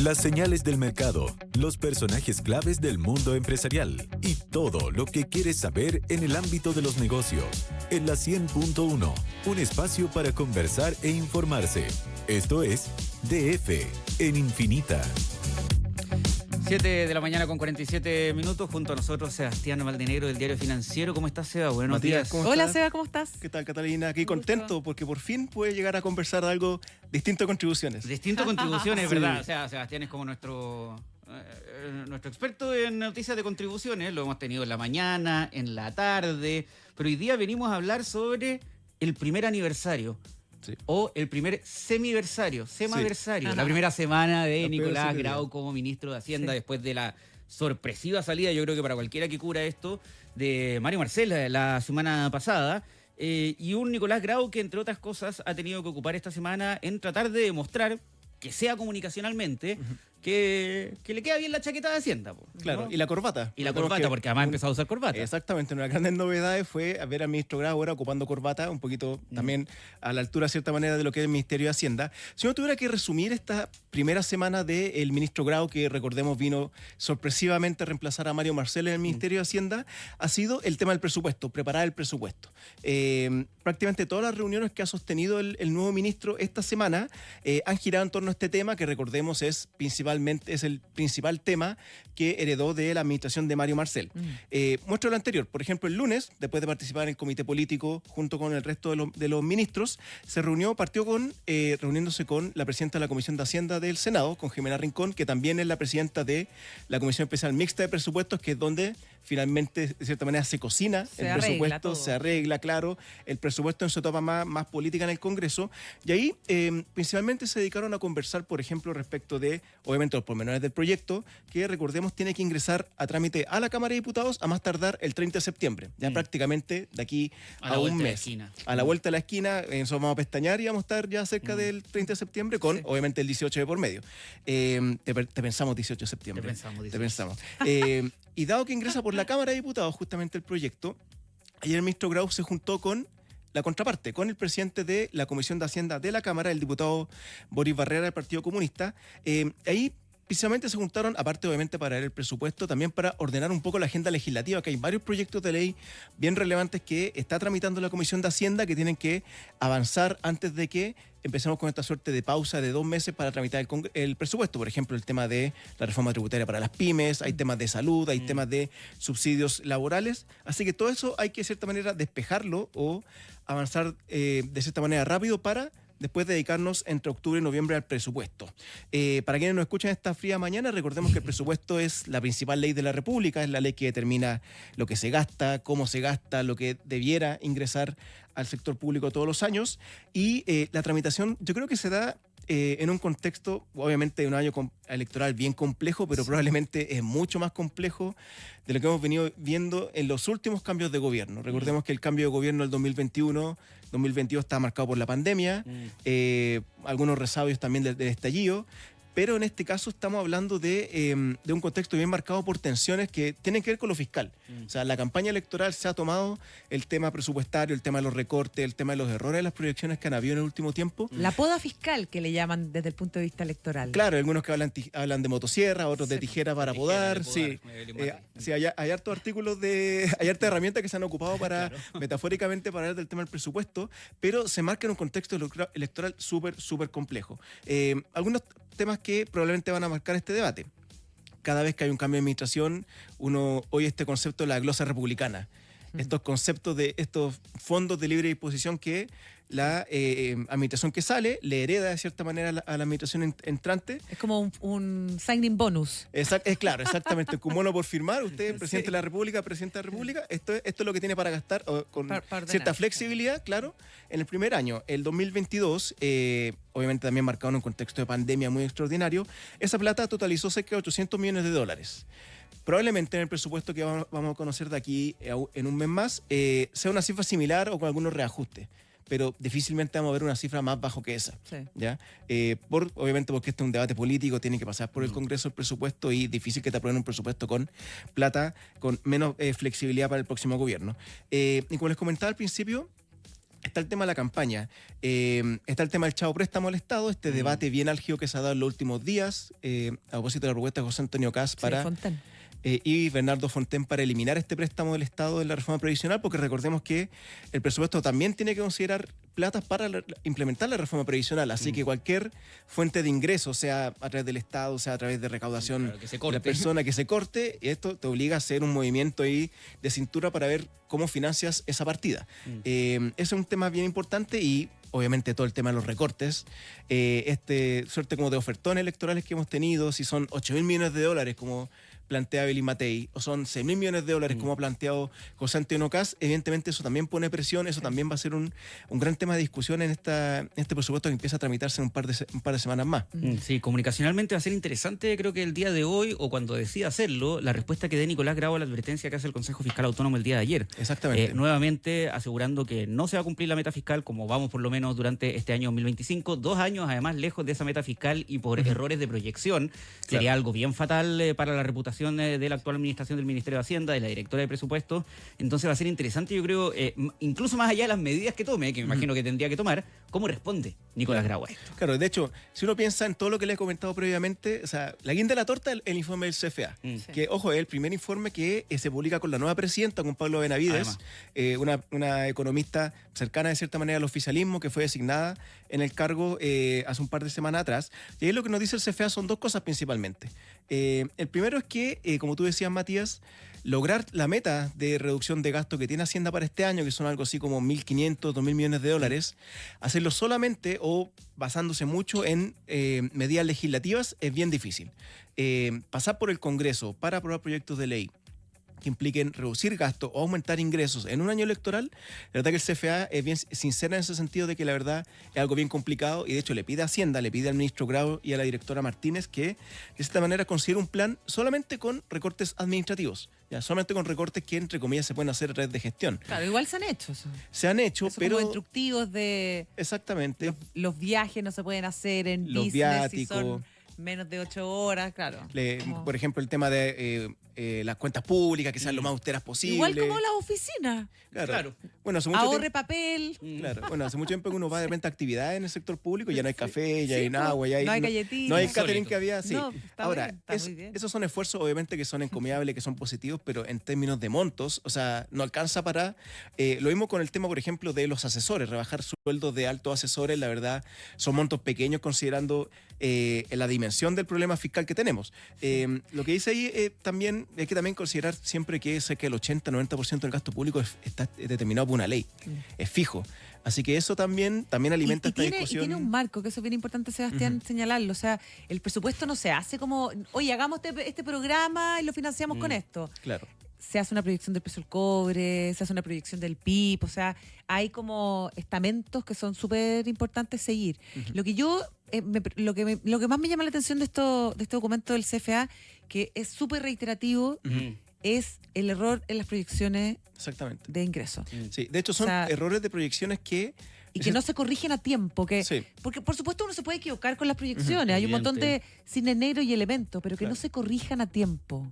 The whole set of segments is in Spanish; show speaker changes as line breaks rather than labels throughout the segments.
Las señales del mercado, los personajes claves del mundo empresarial y todo lo que quieres saber en el ámbito de los negocios. En la 100.1, un espacio para conversar e informarse. Esto es DF en Infinita.
7 de la mañana con 47 minutos, junto a nosotros Sebastián Valdenegro del Diario Financiero. ¿Cómo estás, Seba? Buenos días.
¿Cómo
Hola,
estás?
Seba, ¿cómo estás?
¿Qué tal, Catalina? Aquí contento porque por fin puede llegar a conversar de algo distinto a contribuciones.
Distinto contribuciones,
Sí.
¿verdad? O sea, Sebastián es como nuestro experto en noticias de contribuciones. Lo hemos tenido en la mañana, en la tarde, pero hoy día venimos a hablar sobre el primer aniversario.
Sí.
O el primer semiversario,
Ajá.
la primera semana de
La primera
Nicolás
semana.
Grau como ministro de Hacienda
Sí.
después de la sorpresiva salida, yo creo que para cualquiera que cubra esto, de Mario Marcel la semana pasada, y un Nicolás Grau que, entre otras cosas, ha tenido que ocupar esta semana en tratar de demostrar que sea comunicacionalmente que le queda bien la chaqueta de Hacienda. Po,
Claro,
¿no?
y la corbata.
Y la
Recordemos
corbata,
que
porque además ha empezado a usar corbata.
Exactamente, una de las grandes novedades fue ver al ministro Grau ahora ocupando corbata, un poquito también a la altura, de cierta manera, de lo que es el Ministerio de Hacienda. Si uno tuviera que resumir esta primera semana del ministro Grau, que recordemos vino sorpresivamente a reemplazar a Mario Marcel en el Ministerio de Hacienda, ha sido el tema del presupuesto, preparar el presupuesto. Prácticamente todas las reuniones que ha sostenido el nuevo ministro esta semana han girado en torno a este tema, que recordemos es el principal tema que heredó de la administración de Mario Marcel. Muestro lo anterior. Por ejemplo, el lunes, después de participar en el comité político junto con el resto de los ministros, partió reuniéndose con la presidenta de la Comisión de Hacienda del Senado, con Jimena Rincón, que también es la presidenta de la Comisión Especial Mixta de Presupuestos, que es donde finalmente, de cierta manera, se cocina
Se
el
arregla
presupuesto,
todo.
se arregla, claro, el presupuesto en su etapa más política en el Congreso. Y ahí principalmente se dedicaron a conversar, por ejemplo, respecto de, obviamente, los pormenores del proyecto, que recordemos tiene que ingresar a trámite a la Cámara de Diputados a más tardar el 30 de septiembre, ya prácticamente de aquí
A la
a
vuelta
un
de la
mes.
esquina.
A la vuelta de la esquina, eso vamos a pestañear y vamos a estar ya cerca del 30 de septiembre con,
Sí.
obviamente, el 18 de por medio. Te pensamos 18 de septiembre.
Te pensamos,
Te
18.
pensamos. Y dado que ingresa por la Cámara de Diputados justamente el proyecto, ayer el ministro Grau se juntó con la contraparte, con el presidente de la Comisión de Hacienda de la Cámara, el diputado Boris Barrera del Partido Comunista. Ahí precisamente se juntaron, aparte obviamente para ver el presupuesto, también para ordenar un poco la agenda legislativa, que hay varios proyectos de ley bien relevantes que está tramitando la Comisión de Hacienda que tienen que avanzar antes de que empecemos con esta suerte de pausa de 2 meses para tramitar el presupuesto. Por ejemplo, el tema de la reforma tributaria para las pymes, hay temas de salud, hay temas de subsidios laborales. Así que todo eso hay que, de cierta manera, despejarlo o avanzar de cierta manera rápido para después dedicarnos entre octubre y noviembre al presupuesto. Para quienes nos escuchan esta fría mañana, recordemos que el presupuesto es la principal ley de la República, es la ley que determina lo que se gasta, cómo se gasta, lo que debiera ingresar al sector público todos los años, y la tramitación yo creo que se da en un contexto, obviamente, de un año electoral bien complejo, pero probablemente es mucho más complejo de lo que hemos venido viendo en los últimos cambios de gobierno. Recordemos que el cambio de gobierno del 2021-2022 está marcado por la pandemia, algunos resabios también del estallido, pero en este caso estamos hablando de un contexto bien marcado por tensiones que tienen que ver con lo fiscal. O sea, la campaña electoral se ha tomado el tema presupuestario, el tema de los recortes, el tema de los errores de las proyecciones que han habido en el último tiempo.
La poda fiscal, que le llaman desde el punto de vista electoral.
Claro, algunos que hablan de motosierra, otros de
Sí.
tijera para
Tijera
podar.
de
Sí,
podar, Evelyn Matei.
sí, hay hartos artículos hay hartas herramientas que se han ocupado para, metafóricamente, para hablar del tema del presupuesto, pero se marca en un contexto electoral súper complejo. Algunos temas que probablemente van a marcar este debate. Cada vez que hay un cambio de administración, uno oye este concepto de la glosa republicana. Estos conceptos de estos fondos de libre disposición que la administración que sale le hereda de cierta manera a la administración entrante.
Es como un signing bonus.
Claro, exactamente. Como uno por firmar, usted, presidente
Sí.
de la República, presidenta de la República, esto es lo que tiene para gastar con
Para ordenar.
cierta flexibilidad, claro, en el primer año. El 2022, obviamente también marcado en un contexto de pandemia muy extraordinario, esa plata totalizó cerca de $800 millones. Probablemente en el presupuesto que vamos a conocer de aquí en un mes más, sea una cifra similar o con algunos reajustes, pero difícilmente vamos a ver una cifra más bajo que esa.
Sí.
¿Ya? Obviamente porque este es un debate político, tiene que pasar por el Congreso el presupuesto y difícil que te aprueben un presupuesto con plata, con menos flexibilidad para el próximo gobierno. Y como les comentaba al principio, está el tema de la campaña, está el tema del chavo préstamo al Estado, este debate bien álgido que se ha dado en los últimos días, a propósito de la propuesta de José Antonio Kast para...
Fontaine.
Y Bernardo Fontaine para eliminar este préstamo del Estado en la reforma previsional, porque recordemos que el presupuesto también tiene que considerar platas para implementar la reforma previsional, así que cualquier fuente de ingreso, sea a través del Estado, sea a través de recaudación
Claro, que se
de
corte.
la persona que se corte, y esto te obliga a hacer un movimiento ahí de cintura para ver cómo financias esa partida. Ese es un tema bien importante y obviamente todo el tema de los recortes, suerte como de ofertones electorales que hemos tenido, si son 8.000 millones de dólares como plantea Billy Matei, o son 6.000 millones de dólares como ha planteado José Antonio Kast, evidentemente eso también pone presión, eso también va a ser un gran tema de discusión en este presupuesto que empieza a tramitarse en un par de semanas más.
Sí, comunicacionalmente va a ser interesante, creo que el día de hoy, o cuando decida hacerlo, la respuesta que dé Nicolás Grau a la advertencia que hace el Consejo Fiscal Autónomo el día de ayer.
Exactamente.
Nuevamente asegurando que no se va a cumplir la meta fiscal como vamos por lo menos durante este año 2025, 2 años además lejos de esa meta fiscal y por errores de proyección. Sería algo bien fatal para la reputación de la actual administración del Ministerio de Hacienda, de la directora de presupuestos. Entonces va a ser interesante, yo creo, incluso más allá de las medidas que tome, que me imagino que tendría que tomar, cómo responde Nicolás Grau a esto.
Claro, de hecho, si uno piensa en todo lo que le he comentado previamente, o sea, la guinda de la torta es el informe del CFA, que, ojo, es el primer informe que se publica con la nueva presidenta, con Pablo Benavides, una economista cercana de cierta manera al oficialismo, que fue designada en el cargo hace un par de semanas atrás. Y ahí lo que nos dice el CFA son dos cosas principalmente. El primero es que, como tú decías, Matías, lograr la meta de reducción de gasto que tiene Hacienda para este año, que son algo así como 1.500, 2.000 millones de dólares, hacerlo solamente o basándose mucho en medidas legislativas es bien difícil. Pasar por el Congreso para aprobar proyectos de ley que impliquen reducir gastos o aumentar ingresos en un año electoral, la verdad que el CFA es bien sincera en ese sentido de que la verdad es algo bien complicado y de hecho le pide a Hacienda, le pide al ministro Grau y a la directora Martínez que de esta manera considere un plan solamente con recortes administrativos, ya solamente con recortes que entre comillas se pueden hacer a través de gestión.
Claro, igual se han hecho eso.
Se han hecho,
Eso
pero...
como instructivos de
Exactamente.
los viajes no se pueden hacer en
Los
business
viáticos.
si son menos de 8 horas, claro. Como-
Por ejemplo, el tema de las cuentas públicas, que sean lo más austeras posible.
Igual como las oficinas.
Claro. Bueno, hace mucho
Ahorre
tiempo,
papel.
claro. Bueno, hace mucho tiempo que uno va de repente a actividades en el sector público, ya no hay café, ya
Sí,
hay
pues,
agua, ya hay,
no hay galletitas.
no hay
Insólito.
catering que había, sí.
No, está
Ahora,
bien, está muy bien.
esos son esfuerzos obviamente que son encomiables, que son positivos, pero en términos de montos, o sea, no alcanza para... lo mismo con el tema, por ejemplo, de los asesores, rebajar sueldos de altos asesores, la verdad, son montos pequeños considerando la dimensión del problema fiscal que tenemos. Lo que dice ahí también hay que también considerar siempre que el 80-90% del gasto público está determinado por una ley, es fijo. Así que eso también alimenta esta
tiene,
discusión.
y tiene un marco, que eso es bien importante, Sebastián, señalarlo. O sea, el presupuesto no se hace como, oye, hagamos este programa y lo financiamos con esto.
Claro.
Se hace una proyección del precio del cobre, se hace una proyección del PIB, o sea, hay como estamentos que son súper importantes seguir. Lo que yo, lo que más me llama la atención de este documento del CFA, que es súper reiterativo, es el error en las proyecciones
Exactamente.
de ingresos.
Sí, de hecho son
O sea,
errores de proyecciones que...
Y que no se corrigen a tiempo,
Sí.
porque por supuesto uno se puede equivocar con las proyecciones, hay un montón de cines negros y elementos, pero que
Claro.
no se corrijan a tiempo.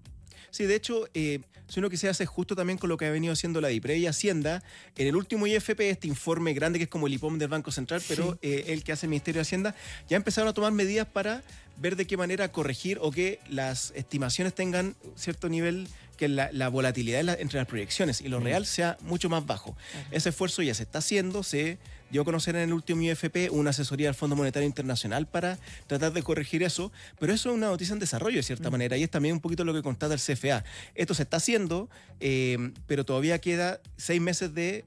Sí, de hecho, si uno quisiera hacer justo también con lo que ha venido haciendo la DIPRE y Hacienda, en el último IFP, este informe grande que es como el IPOM del Banco Central, pero el que hace el Ministerio de Hacienda, ya empezaron a tomar medidas para ver de qué manera corregir o que las estimaciones tengan cierto nivel, que la volatilidad entre las proyecciones y lo real sea mucho más bajo. Ese esfuerzo ya se está haciendo, se dio a conocer en el último IFP una asesoría del Fondo Monetario Internacional para tratar de corregir eso, pero eso es una noticia en desarrollo de cierta manera y es también un poquito lo que constata el CFA. Esto se está haciendo, pero todavía queda 6 meses de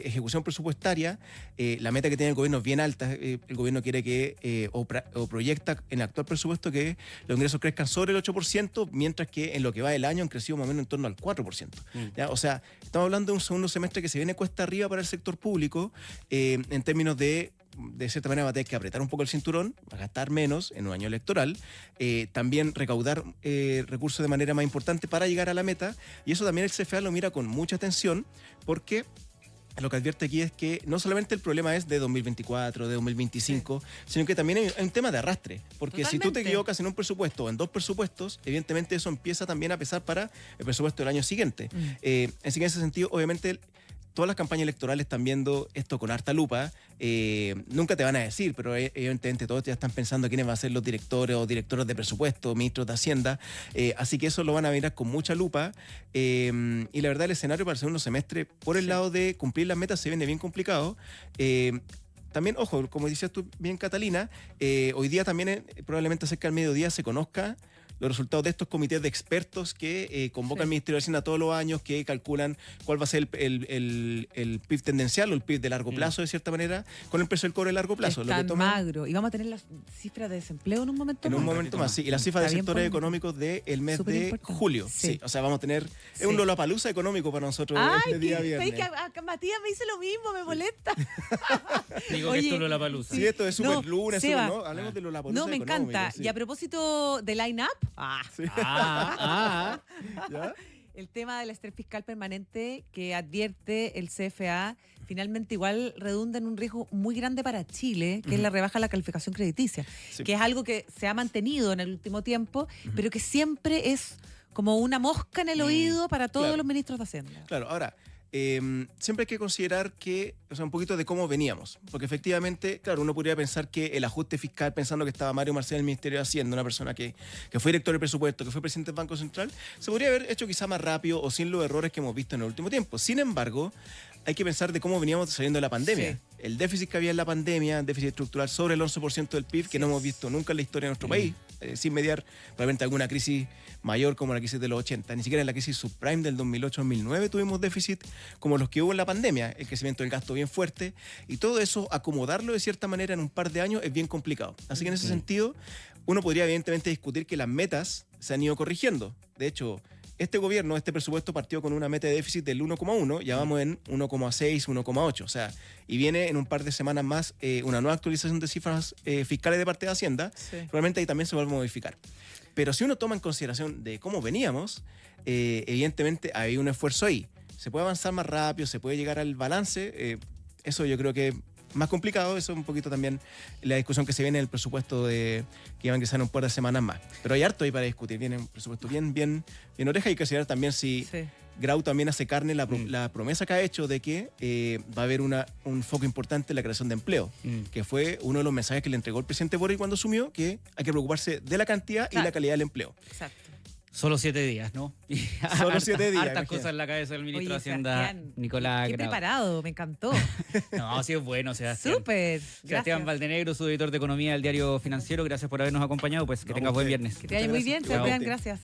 ejecución presupuestaria. La meta que tiene el gobierno es bien alta. El gobierno quiere que, o proyecta en el actual presupuesto que los ingresos crezcan sobre el 8%, mientras que en lo que va del año han crecido más o menos en torno al 4%. ¿Ya? O sea, estamos hablando de un segundo semestre que se viene cuesta arriba para el sector público, en términos de cierta manera va a tener que apretar un poco el cinturón, va a gastar menos en un año electoral, también recaudar recursos de manera más importante para llegar a la meta, y eso también el CFA lo mira con mucha atención, porque lo que advierte aquí es que no solamente el problema es de 2024, de 2025, sino que también hay un tema de arrastre, porque si tú te
Totalmente.
equivocas en un presupuesto o en 2 presupuestos, evidentemente eso empieza también a pesar para el presupuesto del año siguiente. Así que en ese sentido, obviamente, todas las campañas electorales están viendo esto con harta lupa. Nunca te van a decir, pero evidentemente todos ya están pensando quiénes van a ser los directores o directores de presupuesto, ministros de Hacienda. Así que eso lo van a mirar con mucha lupa. Y la verdad, el escenario para el segundo semestre, por el lado de cumplir las metas, se viene bien complicado. También, ojo, como decías tú bien, Catalina, hoy día también probablemente cerca del mediodía se conozca los resultados de estos comités de expertos que convoca el Ministerio de Hacienda todos los años, que calculan cuál va a ser el PIB tendencial o el PIB de largo plazo, de cierta manera, con el precio del cobre de largo plazo.
Es tan magro. Y vamos a tener las cifras de desempleo en un momento más.
En un momento más, sí. Y las cifras de sectores económicos del mes de julio. Sí. O sea, vamos a tener... Es un lollapalooza económico para nosotros este día viernes.
Que Matías me dice lo mismo, me molesta.
Digo que esto es Lollapalooza.
Sí, esto es súper lunes,
¿no?
Hablemos de Lollapalooza.
No, me encanta.
Sí.
Y a propósito de line-up,
¿Ya?
el tema del estrés fiscal permanente que advierte el CFA finalmente igual redunda en un riesgo muy grande para Chile, que es la rebaja de la calificación crediticia, que es algo que se ha mantenido en el último tiempo, pero que siempre es como una mosca en el oído para todos los ministros de Hacienda.
Claro, ahora... siempre hay que considerar un poquito de cómo veníamos, porque efectivamente, claro, uno podría pensar que el ajuste fiscal, pensando que estaba Mario Marcel en el Ministerio de Hacienda, una persona que fue director de presupuesto, que fue presidente del Banco Central, se podría haber hecho quizá más rápido o sin los errores que hemos visto en el último tiempo. Sin embargo, hay que pensar de cómo veníamos saliendo de la pandemia. Sí. El déficit que había en la pandemia, déficit estructural sobre el 11% del PIB, que no hemos visto nunca en la historia de nuestro país, sin mediar probablemente alguna crisis mayor como la crisis de los 80. Ni siquiera en la crisis subprime del 2008-2009 tuvimos déficit como los que hubo en la pandemia, el crecimiento del gasto bien fuerte, y todo eso, acomodarlo de cierta manera en un par de años es bien complicado. Así que en ese sentido, uno podría evidentemente discutir que las metas se han ido corrigiendo. De hecho, este gobierno, este presupuesto partió con una meta de déficit del 1,1, ya vamos en 1,6, 1,8, o sea, y viene en un par de semanas más una nueva actualización de cifras fiscales de parte de Hacienda, probablemente ahí también se vuelve a modificar. Pero si uno toma en consideración de cómo veníamos, evidentemente hay un esfuerzo ahí. Se puede avanzar más rápido, se puede llegar al balance, eso yo creo que es más complicado, eso es un poquito también la discusión que se viene en el presupuesto que iba a ingresar en un par de semanas más. Pero hay harto ahí para discutir, viene un presupuesto bien oreja, y hay que considerar también si Grau también hace carne la promesa que ha hecho de que va a haber un foco importante en la creación de empleo, que fue uno de los mensajes que le entregó el presidente Boric cuando asumió, que hay que preocuparse de la cantidad y la calidad del empleo.
Exacto.
Solo 7 días, ¿no?
Solo 7 días.
Hartas cosas en la cabeza del ministro de Hacienda,
Sebastián,
Nicolás
qué
Grau.
preparado, me encantó.
No, sí es bueno, Sebastián.
Súper.
Sebastián
Gracias.
Valdenegro, su editor de economía del diario Financiero, gracias por habernos acompañado, pues que tengas buen viernes.
Que te vaya muy bien,
Chao.
Sebastián, gracias.